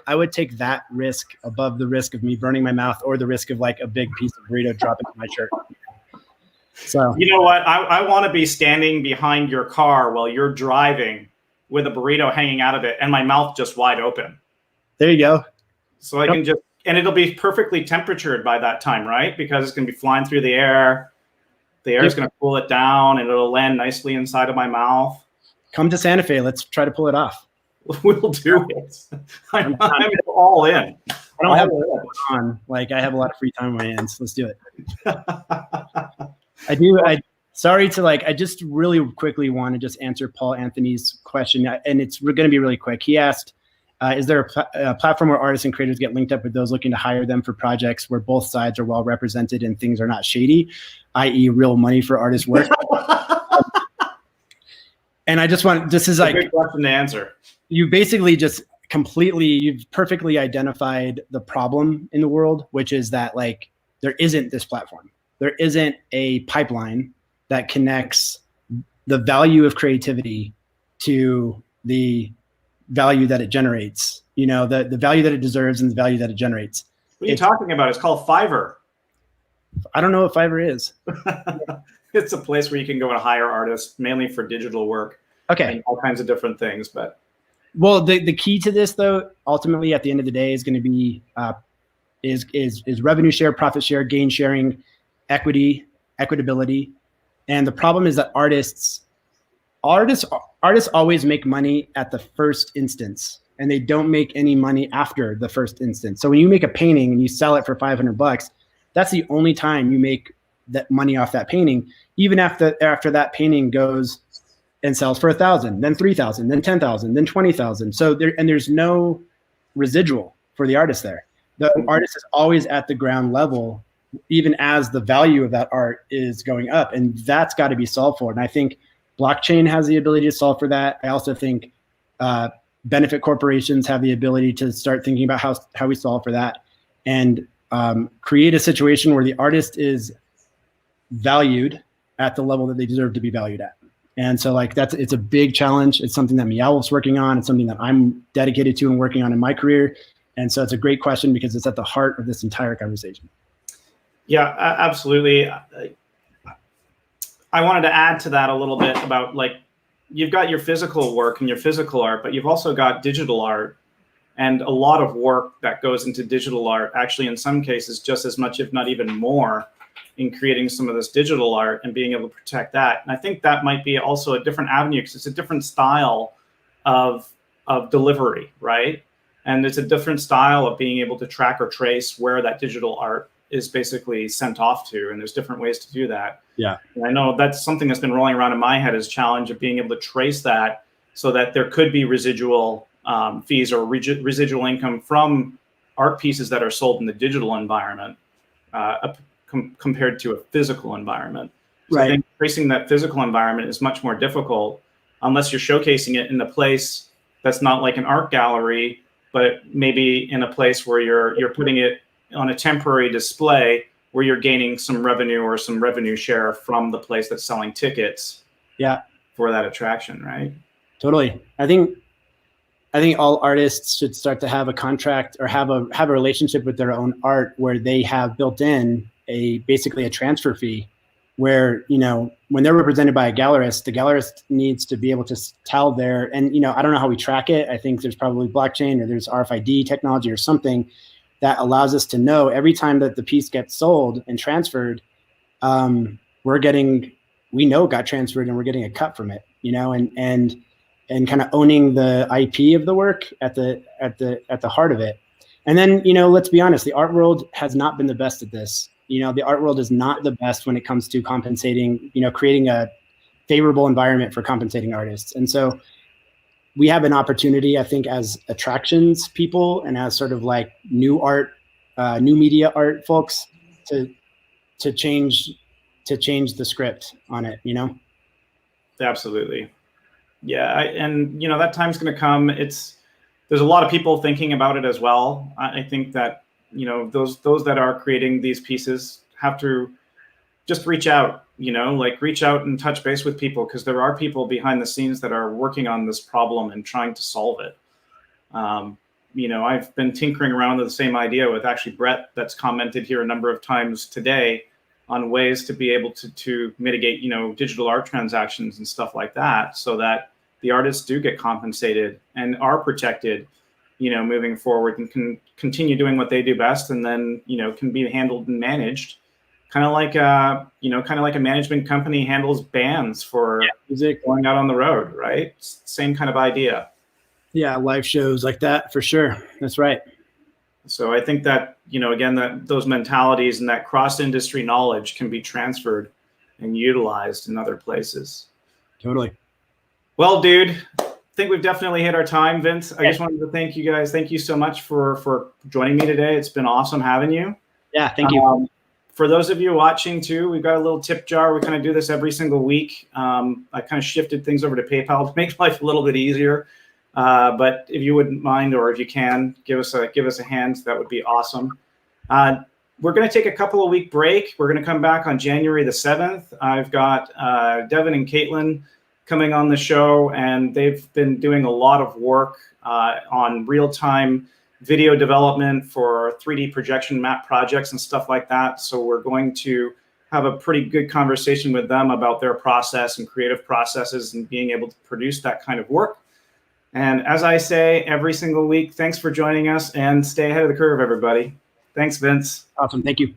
I would take that risk above the risk of me burning my mouth or the risk of like a big piece of burrito dropping in my shirt. So you know what? I want to be standing behind your car while you're driving with a burrito hanging out of it and my mouth just wide open. There you go. So I can just. And it'll be perfectly temperatured by that time, right? Because it's going to be flying through the air. The air is going to cool it down, and it'll land nicely inside of my mouth. Come to Santa Fe. Let's try to pull it off. We'll do it. I'm all in. I don't have a lot on. Like I have a lot of free time on my hands. Let's do it. I do. I just really quickly want to just answer Paul Anthony's question, and it's going to be really quick. He asked, is there a platform where artists and creators get linked up with those looking to hire them for projects where both sides are well represented and things are not shady, i.e. real money for artist work? And I just want, this is like a good question to answer. You basically just you've perfectly identified the problem in the world, which is that like, there isn't this platform. There isn't a pipeline that connects the value of creativity to the value that it generates, you know, the value that it deserves and the value that it generates. What are you talking about? It's called Fiverr. I don't know what Fiverr is. It's a place where you can go and hire artists mainly for digital work. Okay. And all kinds of different things. But well, the key to this though, ultimately at the end of the day is going to be is revenue share, profit share, gain sharing, equitability. And the problem is that artists always make money at the first instance, and they don't make any money after the first instance. So when you make a painting and you sell it for $500, that's the only time you make that money off that painting. Even after that painting goes and sells for 1,000, then 3,000, then 10,000, then 20,000. So there's no residual for the artist there. The artist is always at the ground level, even as the value of that art is going up, and that's got to be solved for. And I think blockchain has the ability to solve for that. I also think benefit corporations have the ability to start thinking about how we solve for that, and create a situation where the artist is valued at the level that they deserve to be valued at. And so like it's a big challenge. It's something that Meow Wolf's working on. It's something that I'm dedicated to and working on in my career. And so it's a great question because it's at the heart of this entire conversation. Yeah, absolutely. I wanted to add to that a little bit about like, you've got your physical work and your physical art, but you've also got digital art, and a lot of work that goes into digital art, actually in some cases just as much, if not even more, in creating some of this digital art and being able to protect that. And I think that might be also a different avenue because it's a different style of of delivery, right? And it's a different style of being able to track or trace where that digital art is basically sent off to, and there's different ways to do that. Yeah. And I know that's something that's been rolling around in my head, is challenge of being able to trace that so that there could be residual fees or residual income from art pieces that are sold in the digital environment compared to a physical environment. So Right. I think tracing that physical environment is much more difficult unless you're showcasing it in a place that's not like an art gallery, but maybe in a place where you're putting it on a temporary display where you're gaining some revenue or some revenue share from the place that's selling tickets. Yeah. For that attraction, right? Totally. I think all artists should start to have a contract or have a relationship with their own art where they have built in basically a transfer fee, where, you know, when they're represented by a gallerist, the gallerist needs to be able to tell and, you know, I don't know how we track it. I think there's probably blockchain or there's RFID technology or something that allows us to know every time that the piece gets sold and transferred, we know it got transferred and we're getting a cut from it, you know, and kind of owning the IP of the work at the heart of it. And then, you know, let's be honest, the art world has not been the best at this. You know, the art world is not the best when it comes to compensating, you know, creating a favorable environment for compensating artists. And so we have an opportunity, I think, as attractions people and as sort of like new media art folks to change the script on it, you know? Absolutely. Yeah. And you know, that time's going to come. There's a lot of people thinking about it as well. I think that, you know, those that are creating these pieces have to just reach out, you know, like reach out and touch base with people, because there are people behind the scenes that are working on this problem and trying to solve it. You know, I've been tinkering around with the same idea with actually Brett, that's commented here a number of times today on ways to be able to mitigate, you know, digital art transactions and stuff like that, so that the artists do get compensated and are protected, you know, moving forward, and can continue doing what they do best, and then, you know, can be handled and managed kind of like a management company handles bands for music going out on the road, right? Same kind of idea. Yeah, live shows like that, for sure. That's right. So I think that, you know, again, that those mentalities and that cross-industry knowledge can be transferred and utilized in other places. Totally. Well, dude, I think we've definitely hit our time, Vince. I just wanted to thank you guys. Thank you so much for joining me today. It's been awesome having you. Yeah, thank you. For those of you watching too, we've got a little tip jar. We kind of do this every single week. I kind of shifted things over to PayPal to make life a little bit easier. But if you wouldn't mind, or if you can, give us a hand, that would be awesome. We're going to take a couple of week break. We're going to come back on January the 7th. I've got Devin and Caitlin coming on the show, and they've been doing a lot of work on real-time video development for 3D projection map projects and stuff like that. So we're going to have a pretty good conversation with them about their process and creative processes and being able to produce that kind of work. And as I say every single week, thanks for joining us, and stay ahead of the curve, everybody. Thanks, Vince. Awesome. Thank you.